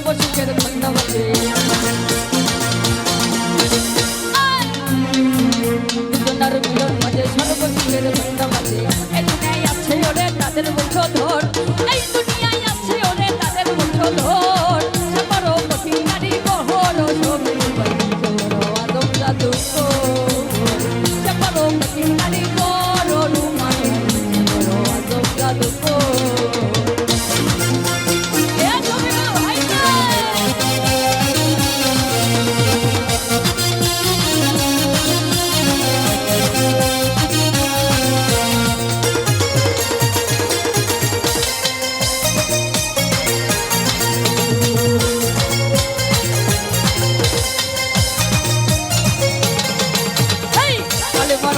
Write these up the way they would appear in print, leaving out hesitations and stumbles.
সর্বসুখের ধন্যবাদে দুজনার মিলন মাঝে সর্বসুখের ধন্যবাদে এই দুনিয়ায় আছে ওরে তাদের বংশধর এই দুনিয়ায় আছে ওরে তাদের বংশধর সে বড় কঠিন নারী বহর সবির আদম জাদু সে বড় কঠিন নারী বড় রুমান আদম জাদু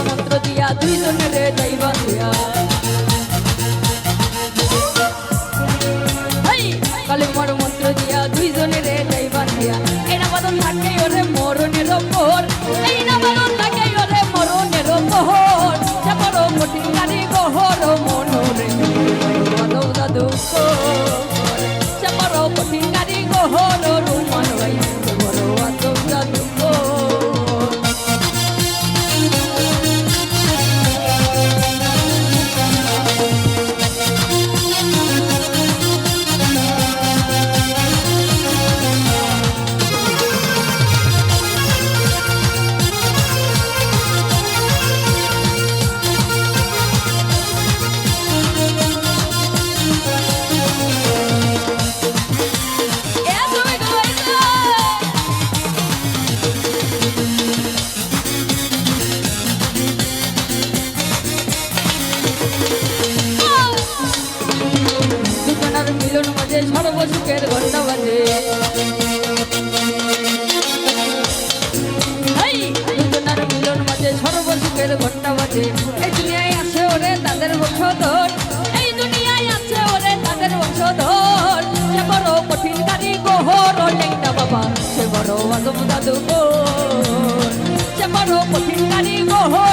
মন্ত্র দিয়া দুইজনের যাইবা দিয়া কালেমার মন্ত্র দিয়া দুইজনের যাইবা দিয়া এই না বাদন থাকে ওরে মরণের ওপর এই না বাদন থাকে ওরে মরণের ওপর সে বড় কঠিন নারী গহর মনোরে মাধব দাদু সে বড় কঠিন নারী গহর রুমান ভাই বড় মাধব দাদু মিলন মাঝে সর্বসুখের ঘন্টা বাজে দুজনার মিলন মাঝে সর্বসুখের ঘন্টা বাজে এই দুনিয়ায় আছে ওরে তাদের বংশধর এই দুনিয়ায় আছে ওরে তাদের বংশধর সে বড় কঠিন গাড়ি গোহর লেংটা বাবা সে বড় আদম দাদু সে বড় কঠিন গাড়ি গোহর